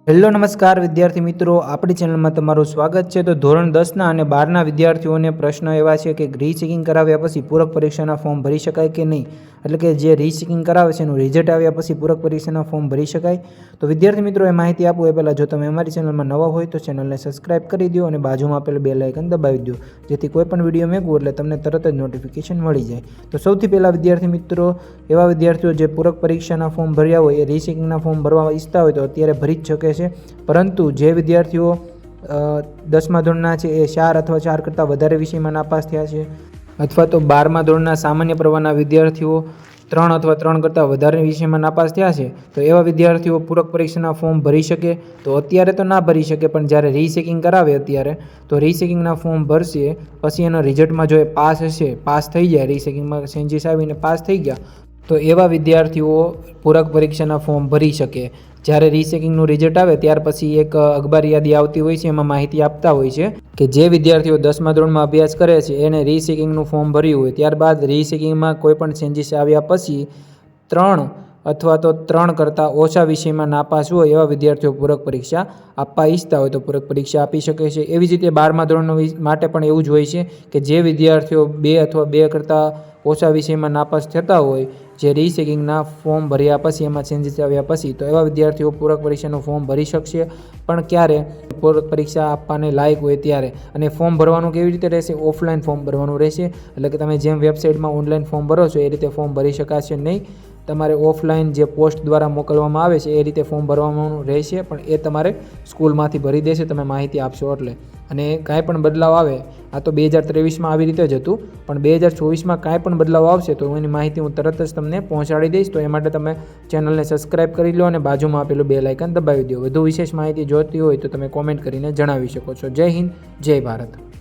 Hello નમસ્કાર વિદ્યાર્થી મિત્રો, આપણી ચેનલમાં તમારું સ્વાગત છે। તો ધોરણ 10ના અને 12ના વિદ્યાર્થીઓને પ્રશ્ન એવા છે કે રીચેકિંગ કરાવ્યા પછી પૂરક પરીક્ષાના ફોર્મ ભરી શકાય કે નહીં, એટલે કે જે રીચેકિંગ કરાવે છે એનું રિઝલ્ટ આવ્યા પછી પૂરક પરીક્ષાના ફોર્મ ભરી શકાય। તો વિદ્યાર્થી મિત્રો, એ માહિતી આપું એ પહેલાં જો તમે અમારી ચેનલમાં નવા હોય તો ચેનલને સબસ્ક્રાઇબ કરી દો અને બાજુમાં આપેલું બેલ આઇકન દબાવી દો, જેથી કોઈ પણ વિડીયો મેકવું એટલે તમને તરત જ નોટિફિકેશન મળી જાય। તો સૌથી પહેલાં વિદ્યાર્થી મિત્રો, એવા વિદ્યાર્થીઓ જે પૂરક પરીક્ષાના ફોર્મ ભર્યા હોય એ રીચેકિંગના ફોર્મ ભરવા ઈચ્છતા હોય તો અત્યારે ભરી જ શકે છે। પરંતુ જે વિદ્યાર્થીઓ 10મા ધોરણના છે એ 4 અથવા 4 કરતાં વધારે વિષયમાં નાપાસ થયા છે, અથવા તો 12મા ધોરણના સામાન્ય પ્રવાહના વિદ્યાર્થીઓ 3 અથવા 3 કરતાં વધારે વિષયમાં નાપાસ થયા છે, તો એવા વિદ્યાર્થીઓ પૂરક પરીક્ષાના ફોર્મ ભરી શકે। તો અત્યારે તો ના ભરી શકે, પણ જ્યારે રીચેકિંગ કરાવે અત્યારે તો રીચેકિંગના ફોર્મ ભરશે, પછી એના રિઝલ્ટમાં જો એ પાસ હશે, પાસ થઈ જાય, રીચેકિંગમાં ચેન્જીસ આવીને પાસ થઈ ગયા, તો એવા વિદ્યાર્થીઓ પૂરક પરીક્ષાના ફોર્મ ભરી શકે। જ્યારે રીચેકિંગનું રિઝલ્ટ આવે ત્યાર પછી એક અખબાર યાદી આવતી હોય છે, એમાં માહિતી આપતા હોય છે કે જે વિદ્યાર્થીઓ 10મા ધોરણમાં અભ્યાસ કરે છે એને રીચેકિંગનું ફોર્મ ભર્યું હોય, ત્યારબાદ રીચેકિંગમાં કોઈ પણ ચેન્જીસ આવ્યા પછી 3 અથવા તો 3 કરતાં ઓછા વિષયમાં નાપાસ હોય એવા વિદ્યાર્થીઓ પૂરક પરીક્ષા આપવા ઈચ્છતા હોય તો પૂરક પરીક્ષા આપી શકે છે। એવી જ રીતે 12મા ધોરણ માટે પણ એવું જ હોય છે કે જે વિદ્યાર્થીઓ 2 અથવા 2 કરતાં ઓછા વિષયમાં નાપાસ થતા હોય, જે રીચેકિંગના ફોર્મ ભર્યા પછી એમાં ચેન્જીસ આવ્યા પછી, તો એવા વિદ્યાર્થીઓ પૂરક પરીક્ષાનું ફોર્મ ભરી શકશે, પણ ક્યારે? પૂરક પરીક્ષા આપવાને લાયક હોય ત્યારે। અને ફોર્મ ભરવાનું કેવી રીતે રહેશે? ઓફલાઈન ફોર્મ ભરવાનું રહેશે, એટલે કે તમે જેમ વેબસાઇટમાં ઓનલાઈન ફોર્મ ભરો છો એ રીતે ફોર્મ ભરી શકાશે નહીં। તમારે ઓફલાઈન જે પોસ્ટ દ્વારા મોકલવામાં આવે છે એ રીતે ફોર્મ ભરવાનું રહેશે, પણ એ તમારે સ્કૂલમાંથી ભરી દેશે તમે માહિતી આપશો એટલે। અને કાંઈ પણ બદલાવ આવે, આ તો 2023માં આવી રીતે જ હતું, પણ 2024માં કાંઈ પણ બદલાવ આવશે તો એની માહિતી હું તરત જ તમને પહોંચાડી દઈશ। તો એ માટે તમે ચેનલને સબસ્ક્રાઇબ કરી લો અને બાજુમાં આપેલું બેલ આઇકન દબાવી દો। વધુ વિશેષ માહિતી જોઈતી હોય તો તમે કોમેન્ટ કરીને જણાવી શકો છો। જય હિન્દ, જય ભારત।